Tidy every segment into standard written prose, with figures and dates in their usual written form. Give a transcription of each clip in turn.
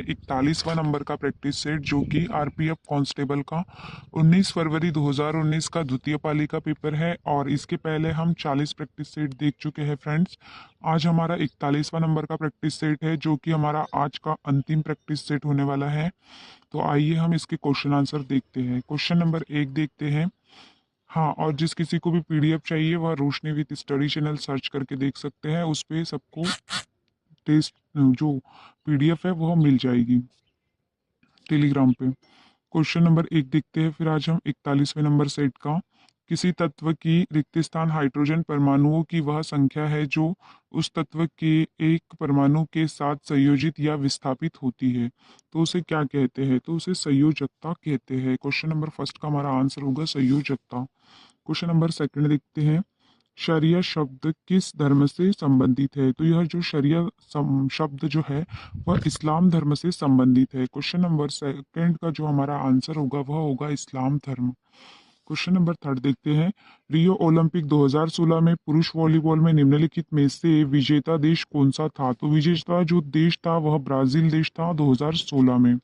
हैं 41वां नंबर का practice set, जो कि आरपीएफ कांस्टेबल का 19 फरवरी 2019 का द्वितीय पाली का पेपर है। और इसके पहले हम 40 प्रैक्टिस सेट देख चुके हैं फ्रेंड्स। आज हमारा 41वां नंबर का प्रैक्टिस सेट है, जो कि हमारा आज का अंतिम प्रैक्टिस सेट होने वाला है। तो आइए हम इसके क्वेश्चन आंसर देखते हैं। क्वेश्चन नंबर 1 देखते हैं। हाँ, और जिस किसी को भी पीडीएफ चाहिए वह रोशनी विद स्टडी चैनल सर्च करके देख सकते हैं। उस पे सबको टेस्ट जो पीडीएफ है वह मिल जाएगी टेलीग्राम पे। क्वेश्चन नंबर 1 देखते हैं फिर आज हम 41वें नंबर सेट का। किसी तत्व की रिक्त स्थान हाइड्रोजन परमाणुओं की वह संख्या है जो उस तत्व के एक परमाणु के साथ संयोजित या विस्थापित होती है, तो उसे क्या कहते हैं? तो उसे संयोजकता कहते हैं। क्वेश्चन नंबर फर्स्ट का हमारा आंसर होगा संयोजकता। क्वेश्चन नंबर सेकंड देखते हैं। शरिया शब्द किस धर्म से संबंधित है? तो यह जो शरिया शब्द जो है वह इस्लाम धर्म से संबंधित है। क्वेश्चन नंबर सेकंड का जो हमारा आंसर होगा वह होगा इस्लाम धर्म। क्वेश्चन नंबर थर्ड देखते हैं। रियो ओलंपिक 2016 में पुरुष वॉलीबॉल में निम्नलिखित में से विजेता देश कौन सा था? तो विजेता जो देश था वह ब्राजील देश था 2016 में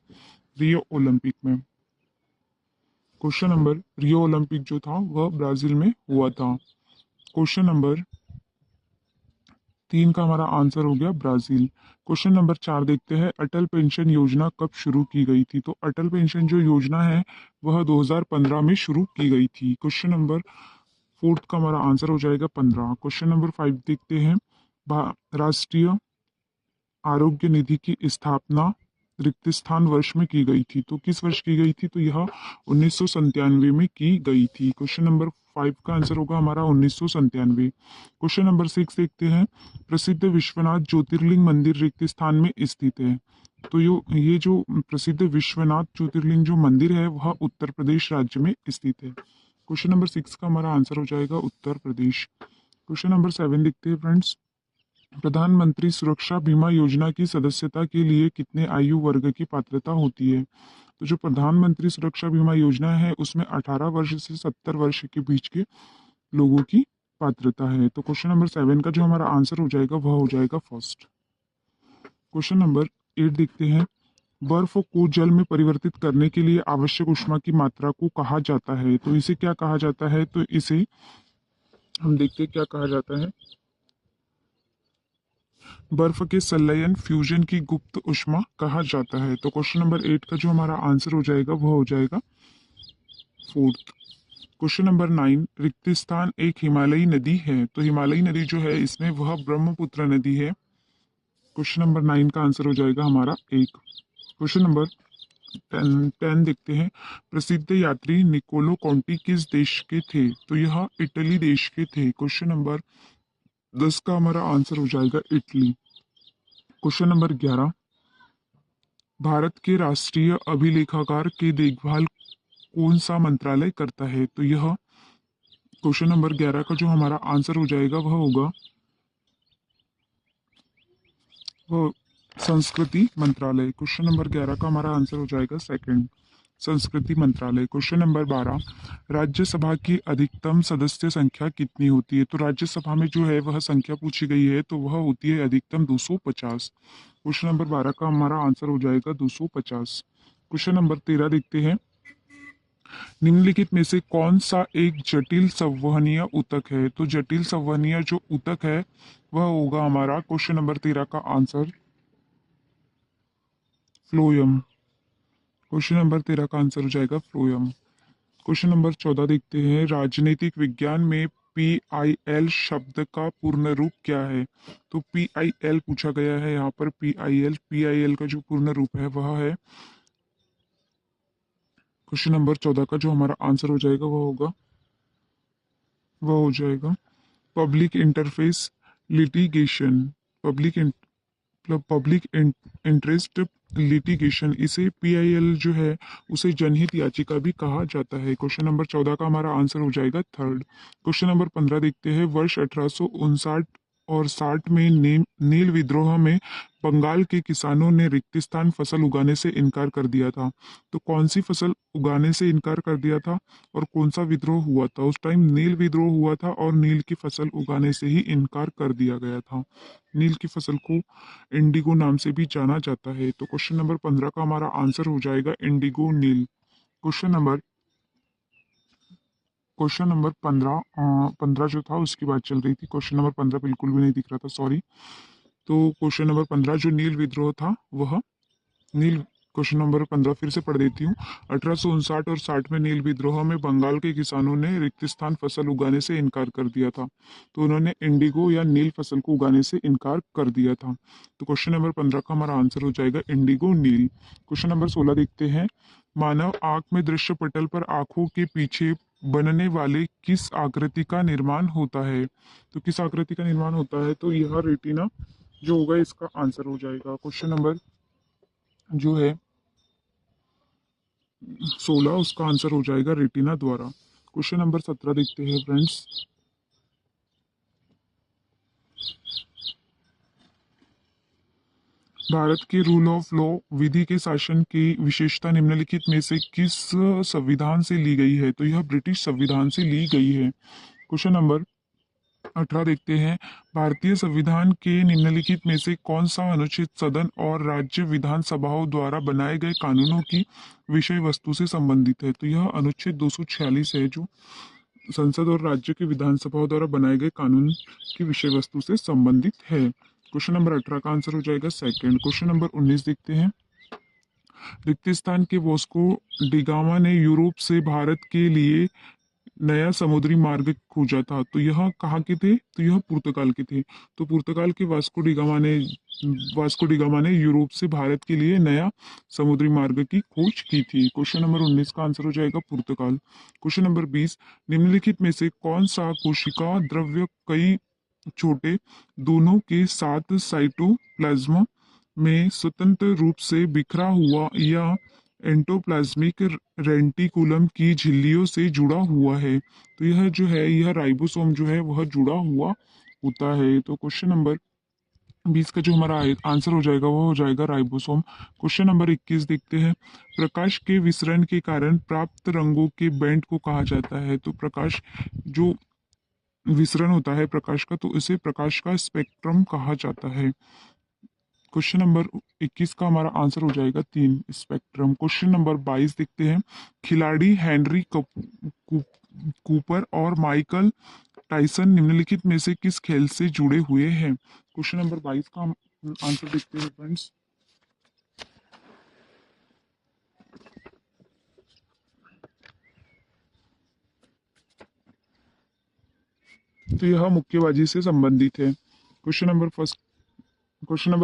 रियो ओलंपिक में। क्वेश्चन नंबर रियो ओलंपिक जो था वह ब्राजील में हुआ था। क्वेश्चन नंबर 3 का हमारा आंसर हो गया ब्राजील। क्वेश्चन नंबर 4 देखते हैं। अटल पेंशन योजना कब शुरू की गई थी? तो अटल पेंशन जो योजना है वह 2015 में शुरू की गई थी। क्वेश्चन नंबर 4 का हमारा आंसर हो जाएगा 15। क्वेश्चन नंबर 5 देखते हैं। राष्ट्रीय आरोग्य निधि की स्थापना रिक्त स्थान वर्ष में की गई थी, तो किस वर्ष की गई थी? तो यह 1997 में की गई थी। क्वेश्चन नंबर 5 का आंसर होगा हमारा 1997। क्वेश्चन नंबर 6 देखते हैं। प्रसिद्ध विश्वनाथ ज्योतिर्लिंग मंदिर रिक्त स्थान में स्थित है, तो ये जो प्रसिद्ध विश्वनाथ ज्योतिर्लिंग जो मंदिर है वह उत्तर प्रदेश राज्य में स्थित है। क्वेश्चन नंबर 6 का हमारा आंसर हो जाएगा उत्तर प्रदेश। क्वेश्चन नंबर 7 देखते हैं फ्रेंड्स। प्रधानमंत्री सुरक्षा बीमा योजना की सदस्यता के लिए कितने आयु वर्ग की पात्रता होती है? तो जो प्रधानमंत्री सुरक्षा बीमा योजना है उसमें 18 वर्ष से 70 वर्ष के बीच के लोगों की पात्रता है। तो क्वेश्चन नंबर 7 का जो हमारा आंसर हो जाएगा वह हो जाएगा फर्स्ट। क्वेश्चन नंबर 8 देखते हैं। बर्फ को जल में परिवर्तित करने के लिए आवश्यक ऊष्मा की मात्रा को कहा जाता है, तो इसे क्या कहा जाता है? तो इसे हम देखते हैं क्या कहा जाता है। बर्फ के संलयन फ्यूजन की गुप्त ऊष्मा कहा जाता है। तो क्वेश्चन नंबर 8 का जो हमारा आंसर हो जाएगा वह हो जाएगा फोर्थ। Question number 9। रिक्त स्थान एक हिमालयी नदी है, तो हिमालयी नदी जो है इसमें वह ब्रह्मपुत्र नदी है। क्वेश्चन नंबर 9 का आंसर हो जाएगा हमारा 1। क्वेश्चन नंबर 10 देखते हैं। प्रसिद्ध यात्री निकोलो कॉन्टी किस देश के थे? तो यह इटली देश के थे। क्वेश्चन नंबर 10 का हमारा आंसर हो जाएगा इटली। Question number 11। भारत के राष्ट्रीय अभिलेखागार की देखभाल कौन सा मंत्रालय करता है? तो यह क्वेश्चन नंबर 11 का जो हमारा आंसर हो जाएगा वह होगा वो संस्कृति मंत्रालय। क्वेश्चन नंबर 11 का हमारा आंसर हो जाएगा सेकंड, संस्कृति मंत्रालय। Question number 12। राज्यसभा की अधिकतम सदस्य संख्या कितनी होती है? तो राज्यसभा में जो है वह संख्या पूछी गई है तो वह होती है अधिकतम 250। क्वेश्चन नंबर 12 का हमारा आंसर हो जाएगा 250। क्वेश्चन नंबर 13 देखते हैं। निम्नलिखित में से कौन सा एक जटिल संवहनीय ऊतक है? तो जटिल संवहनीय जो ऊतक है वह होगा हमारा क्वेश्चन नंबर 13 का आंसर फ्लोएम। क्वेश्चन नंबर 13 का आंसर हो जाएगा फ्लोएम। क्वेश्चन नंबर 14 देखते हैं। राजनीतिक विज्ञान में PIL शब्द का पूर्ण रूप क्या है? तो PIL पूछा गया है यहाँ पर। PIL का जो पूर्ण रूप है वह है, क्वेश्चन नंबर 14 का जो हमारा आंसर हो जाएगा वह हो जाएगा public interface litigation. Public interest litigation, इसे PIL जो है उसे जनहित याचिका भी कहा जाता है। क्वेश्चन नंबर 14 का हमारा आंसर हो जाएगा थर्ड। क्वेश्चन नंबर 15 देखते हैं। वर्ष 1859 और 60 में नील विद्रोह में बंगाल के किसानों ने रेगिस्तान फसल उगाने से इनकार कर दिया था। तो कौन सी फसल उगाने से इनकार कर दिया था और कौन सा विद्रोह हुआ था? उस टाइम नील विद्रोह हुआ था और नील की फसल उगाने से ही इनकार कर दिया गया था। नील की फसल को इंडिगो नाम से भी जाना जाता है। तो क्वेश्चन नंबर 15 का हमारा आंसर हो जाएगा इंडिगो नील। क्वेश्चन नंबर 15 जो था उसकी बात चल रही थी। क्वेश्चन नंबर 15 बिल्कुल भी नहीं दिख रहा था, सॉरी। तो क्वेश्चन नंबर 15 जो नील विद्रोह था वह नील क्वेश्चन नंबर 15 फिर से पढ़ देती हूँ। 1859 और 60 में नील विद्रोह में बंगाल के किसानों ने रेगिस्तान फसल उगाने से इनकार कर दिया था। तो उन्होंने इंडिगो या नील फसल को उगाने से इनकार कर दिया था। तो क्वेश्चन नंबर 15 का हमारा आंसर हो जाएगा इंडिगो नील। क्वेश्चन नंबर 16 देखते हैं। मानव आंख में दृश्य पटल पर आंखों के पीछे बनने वाले किस आकृति का निर्माण होता है? तो किस आकृति का निर्माण होता है? तो यह रेटिना जो होगा इसका आंसर हो जाएगा। क्वेश्चन नंबर जो है 16 उसका आंसर हो जाएगा रेटिना द्वारा। क्वेश्चन नंबर 17 देखते हैं फ्रेंड्स। भारत के रूल ऑफ लॉ विधि के शासन की विशेषता निम्नलिखित में से किस संविधान से ली गई है? तो यह ब्रिटिश संविधान से ली गई है। क्वेश्चन नंबर 18 देखते हैं। भारतीय संविधान के निम्नलिखित में से कौन सा अनुच्छेद सदन और राज्य विधानसभाओं द्वारा बनाए गए कानूनों की विषय वस्तु से संबंधित है? तो यह अनुच्छेद 246 है जो संसद और राज्य की विधानसभाओं द्वारा बनाए गए कानून की विषय वस्तु से संबंधित है। क्वेश्चन नंबर 18 का आंसर हो जाएगा सेकंड। क्वेश्चन नंबर 19 देखते हैं। रिक्तिस्तान के वास्को डिगामा ने यूरोप से भारत के लिए नया समुद्री मार्ग खोजा था। तो यह कहाँ के थे? तो यह पुर्तगाल के थे। तो पुर्तगाल के वास्को डिगामा ने यूरोप से भारत के लिए नया समुद्री मार्ग की खोज की थी। क्वेश्चन नंबर 19 का आंसर हो जाएगा पुर्तगाल। Question number 20। निम्नलिखित में से कौन सा कोशिका द्रव्य कई छोटे दोनों के साथ साइटोप्लाज्म में स्वतंत्र रूप से बिखरा हुआ या एंडोप्लाज्मिक रेटिकुलम की झिल्लियों से जुड़ा हुआ है? तो यह जो है यह राइबोसोम जो है वह जुड़ा हुआ होता है। तो क्वेश्चन नंबर 20 का जो हमारा आंसर हो जाएगा वो हो जाएगा राइबोसोम। क्वेश्चन नंबर 21 देखते हैं। प्रकाश के विसरण के कारण प्राप्त रंगों के बैंड को कहा जाता है? तो प्रकाश जो विसरण होता है प्रकाश का तो इसे प्रकाश का स्पेक्ट्रम कहा जाता है। क्वेश्चन नंबर 21 का हमारा आंसर हो जाएगा 3 स्पेक्ट्रम। क्वेश्चन नंबर 22 देखते हैं। खिलाड़ी हेनरी कूपर और माइकल टाइसन निम्नलिखित में से किस खेल से जुड़े हुए हैं? क्वेश्चन नंबर 22 का हम आंसर देखते हैं फ्रेंड्स। तो यह मुक्केबाजी से संबंधित है। क्वेश्चन नंबर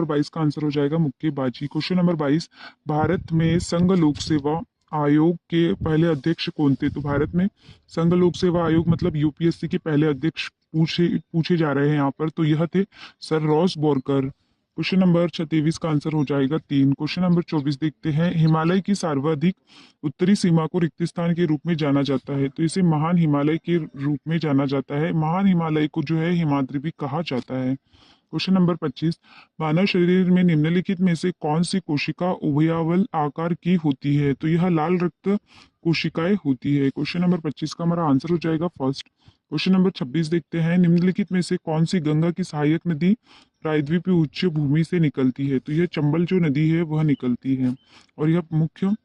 22 का आंसर हो जाएगा मुक्केबाजी। Question number 22। भारत में संघ लोक सेवा आयोग के पहले अध्यक्ष कौन थे? तो भारत में संघ लोक सेवा आयोग मतलब यूपीएससी के पहले अध्यक्ष पूछे पूछे जा रहे हैं यहाँ पर। तो यह थे sir Ross Borkar. Question number 26 का आंसर हो जाएगा 3। क्वेश्चन नंबर 24 देखते हैं। हिमालय की सर्वाधिक उत्तरी सीमा को रिक्तिस्तान के रूप में जाना जाता है। तो इसे महान हिमालय के रूप में जाना जाता है। महान हिमालय को जो है हिमाद्री भी कहा जाता है। Question number 25। मानव शरीर में निम्नलिखित में से कौन सी कोशिका उभयावल आकार की होती है? तो यह लाल रक्त कोशिकाएं होती है। क्वेश्चन नंबर 25 का हमारा आंसर हो जाएगा फर्स्ट। क्वेश्चन नंबर 26 देखते हैं। निम्नलिखित में से कौन सी गंगा की सहायक नदी प्रायद्वीपीय उच्च भूमि से निकलती है? तो यह चंबल जो नदी है वह निकलती है और यह मुख्य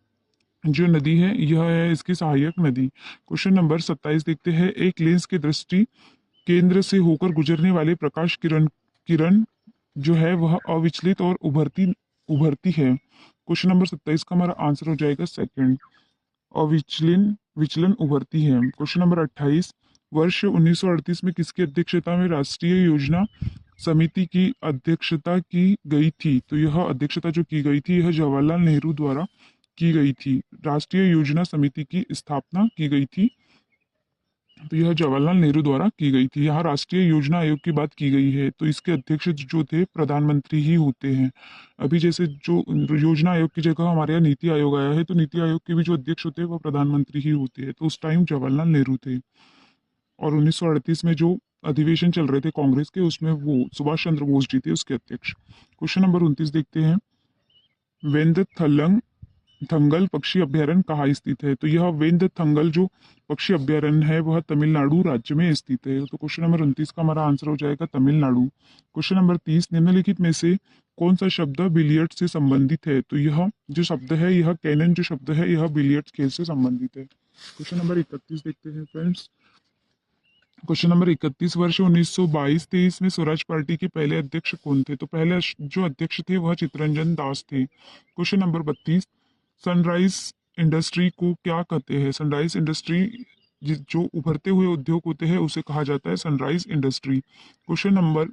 जो नदी है यह है इसकी सहायक नदी। क्वेश्चन नंबर 27 देखते हैं। एक लेंस के दृष्टि केंद्र से होकर गुजरने वाले प्रकाश किरण जो है वह अविचलित और उभरती उभरती है। क्वेश्चन नंबर 27 का हमारा आंसर हो जाएगा सेकंड। अविचलन विचलन उभरती है। Question number 28। वर्ष 1938 में किसकी अध्यक्षता में राष्ट्रीय योजना समिति की अध्यक्षता की गई थी? तो यह अध्यक्षता जो की गई थी यह जवाहरलाल नेहरू द्वारा की गई थी। राष्ट्रीय योजना समिति की स्थापना की गई थी तो यह जवाहरलाल नेहरू द्वारा की गई थी। यहाँ राष्ट्रीय योजना आयोग की बात की गई है तो इसके अध्यक्ष जो थे प्रधानमंत्री ही होते हैं। अभी जैसे जो योजना आयोग की जगह हमारे यहाँ नीति आयोग आया है तो नीति आयोग के भी जो अध्यक्ष होते हैं वो प्रधानमंत्री ही होते हैं। तो उस टाइम जवाहरलाल नेहरू थे और 1938 में जो अधिवेशन चल रहे थे कांग्रेस के, उसमें वो सुभाष चंद्र बोस जी थे उसके अध्यक्ष। क्वेश्चन नंबर 29 देखते हैं, वेंद थलंग थंगल पक्षी अभ्यारण्य कहाँ स्थित है? तो यह वेंद थंगल जो पक्षी अभ्यारण्य है वह तमिलनाडु राज्य में स्थित है। तो क्वेश्चन नंबर 29 का हमारा आंसर हो जाएगा तमिलनाडु। क्वेश्चन नंबर 30, निम्नलिखित में से कौन सा शब्द बिलियर्ड से संबंधित है? तो यह जो शब्द है, यह कैनन जो शब्द है, यह बिलियर्ड खेल से संबंधित है। क्वेश्चन नंबर 31 देखते हैं फ्रेंड्स। क्वेश्चन नंबर 31, वर्ष 1922-23 में स्वराज पार्टी के पहले अध्यक्ष कौन थे? तो पहले जो अध्यक्ष थे वह चित्तरंजन दास थे। क्वेश्चन नंबर 32, सनराइज इंडस्ट्री को क्या कहते हैं? सनराइज इंडस्ट्री जो उभरते हुए उद्योग होते हैं उसे कहा जाता है सनराइज इंडस्ट्री। क्वेश्चन नंबर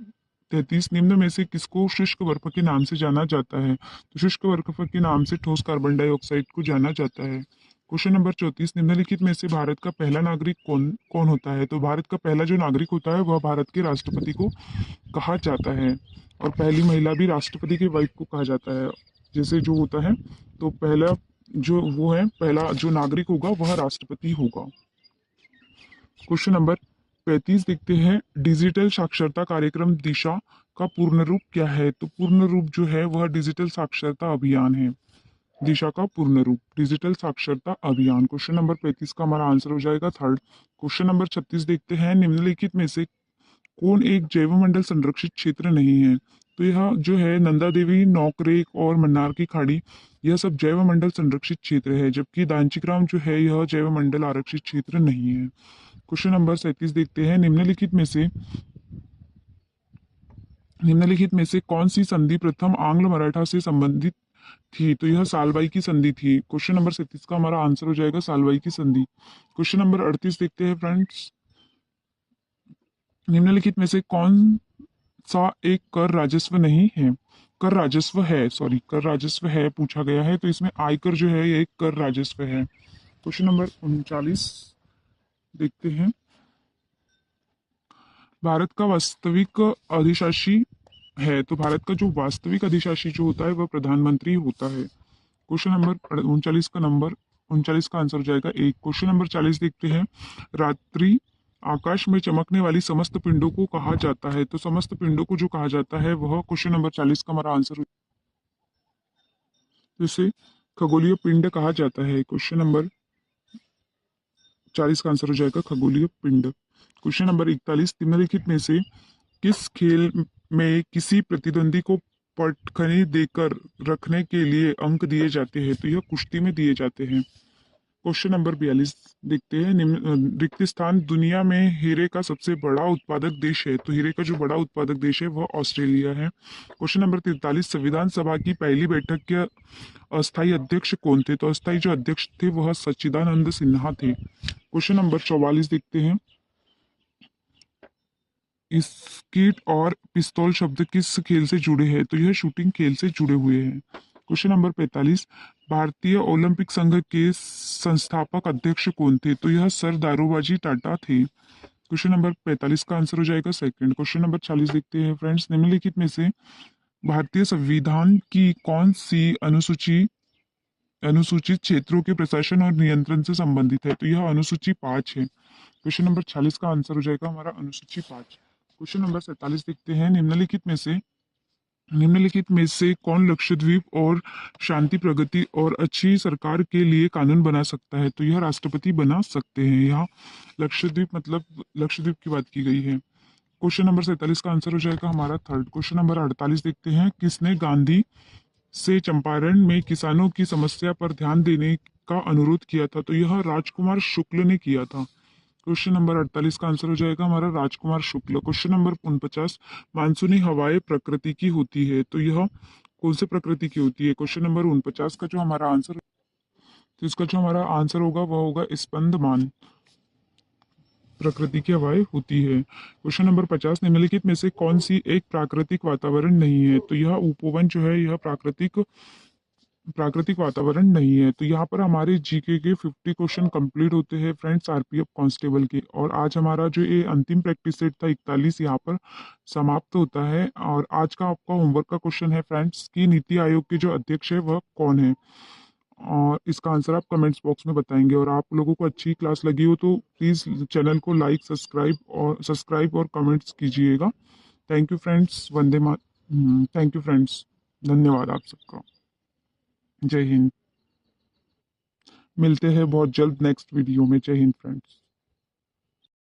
33, निम्न में से किसको शुष्क बर्फ के नाम से जाना जाता है? तो शुष्क बर्फ के नाम से ठोस कार्बन डाइऑक्साइड को जाना जाता है। क्वेश्चन नंबर 34, निम्नलिखित में से भारत का पहला नागरिक कौन कौन होता है? तो भारत का पहला जो नागरिक होता है वह भारत के राष्ट्रपति को कहा जाता है, और पहली महिला भी राष्ट्रपति की वाइफ को कहा जाता है। जैसे जो होता है, तो पहला जो वो है, पहला जो नागरिक होगा वह राष्ट्रपति होगा। क्वेश्चन नंबर 35 देखते हैं, डिजिटल साक्षरता कार्यक्रम दिशा का पूर्ण रूप क्या है? तो पूर्ण रूप जो है वह डिजिटल साक्षरता अभियान है। दिशा का पूर्ण रूप डिजिटल साक्षरता अभियान। क्वेश्चन नंबर 35 का हमारा आंसर हो जाएगा थर्ड। क्वेश्चन नंबर 36 देखते हैं, निम्नलिखित में से कौन एक जैवमंडल संरक्षित क्षेत्र नहीं है? तो यह जो है नंदा देवी, नौकरेक और मन्नार की खाड़ी, यह सब जैवमंडल संरक्षित क्षेत्र है, जबकि दांचीग्राम जो है यह जैवमंडल आरक्षित क्षेत्र नहीं है। क्वेश्चन नंबर 37 देखते हैं, निम्नलिखित में से कौन सी संधि प्रथम आंग्ल मराठा से संबंधित थी? तो यह सालबाई की संधि थी। क्वेश्चन नंबर 37 का हमारा आंसर हो जाएगा सालबाई की संधि। क्वेश्चन नंबर 38 देखते हैं फ्रेंड्स, निम्नलिखित में से कौन सा एक कर राजस्व नहीं है? कर राजस्व है, सॉरी, कर राजस्व है पूछा गया है, तो इसमें आयकर जो है ये एक कर राजस्व है। क्वेश्चन नंबर 39 देखते हैं, भारत का वास्तविक अधिशासी है? तो भारत का जो वास्तविक अधिशासी जो होता है वह प्रधानमंत्री होता है। क्वेश्चन नंबर 39 का आंसर हो जाएगा एक। क्वेश्चन नंबर 40 देखते हैं, रात्रि आकाश में चमकने वाली समस्त पिंडों को कहा जाता है? तो समस्त पिंडों को जो कहा जाता है वह क्वेश्चन नंबर 40 का हमारा आंसर हो, जिसे खगोलीय पिंड कहा जाता है। क्वेश्चन नंबर 40 का आंसर हो जाएगा खगोलीय पिंड। क्वेश्चन नंबर 41, निम्नलिखित में से किस खेल में किसी प्रतिद्वंदी को पटखनी देकर रखने के लिए अंक दिए जाते हैं? तो यह कुश्ती में दिए जाते हैं। क्वेश्चन नंबर 42 देखते हैं, रिक्त स्थान, दुनिया में हीरे का सबसे बड़ा उत्पादक देश है? तो हीरे का जो बड़ा उत्पादक देश है वह ऑस्ट्रेलिया है। क्वेश्चन नंबर 43, संविधान सभा की पहली बैठक के अस्थायी अध्यक्ष कौन थे? तो अस्थायी जो अध्यक्ष थे वह सच्चिदानंद सिन्हा थे। क्वेश्चन नंबर 44 देखते हैं, स्कीट और पिस्तौल शब्द किस खेल से जुड़े हैं? तो यह शूटिंग खेल से जुड़े हुए हैं। क्वेश्चन नंबर 45, भारतीय ओलंपिक संघ के संस्थापक अध्यक्ष कौन थे? तो यह सर दारोबाजी टाटा थे। क्वेश्चन नंबर 45 का आंसर हो जाएगा सेकंड। क्वेश्चन नंबर 40 देखते हैं फ्रेंड्स, निम्नलिखित में से भारतीय संविधान की कौन सी अनुसूचित क्षेत्रों के प्रशासन और नियंत्रण से संबंधित है? तो यह अनुसूची 5 है। क्वेश्चन नंबर 46 का आंसर हो जाएगा हमारा अनुसूची 5। क्वेश्चन नंबर 47 देखते हैं, निम्नलिखित में से कौन लक्षद्वीप और शांति, प्रगति और अच्छी सरकार के लिए कानून बना सकता है? तो यह राष्ट्रपति बना सकते हैं। यहाँ लक्षद्वीप मतलब लक्षद्वीप की बात की गई है। क्वेश्चन नंबर 47 का आंसर हो जाएगा हमारा थर्ड। क्वेश्चन नंबर 48 देखते हैं, किसने गांधी से चंपारण में किसानों की समस्या पर ध्यान देने का अनुरोध किया था? तो यह राजकुमार शुक्ल ने किया था। क्वेश्चन नंबर 48 का आंसर हो जाएगा हमारा राजकुमार शुक्ल। क्वेश्चन नंबर 49, मानसूनी हवाएं प्रकृति की होती है? तो यह कौन से प्रकृति की होती है? क्वेश्चन नंबर 49 का जो हमारा आंसर, तो इसका जो हमारा आंसर होगा वह होगा स्पंदमान प्रकृति की हवाएं होती है। क्वेश्चन नंबर 50, निम्नलिखित में से कौन सी एक प्राकृतिक वातावरण नहीं है? तो यह उपवन जो है यह प्राकृतिक प्राकृतिक वातावरण नहीं है। तो यहाँ पर हमारे जीके के 50 क्वेश्चन कंप्लीट होते हैं फ्रेंड्स आरपीएफ कांस्टेबल के, और आज हमारा जो ये अंतिम प्रैक्टिस सेट था 41 यहाँ पर समाप्त होता है। और आज का आपका होमवर्क का क्वेश्चन है फ्रेंड्स कि नीति आयोग के जो अध्यक्ष है वह कौन है? और इसका आंसर आप कमेंट्स बॉक्स में बताएंगे। और आप लोगों को अच्छी क्लास लगी हो तो प्लीज़ चैनल को लाइक सब्सक्राइब और कमेंट्स कीजिएगा। Thank you friends. Thank you friends. धन्यवाद आप सबका। जय हिंद। मिलते हैं बहुत जल्द नेक्स्ट वीडियो में। जय हिंद फ्रेंड्स।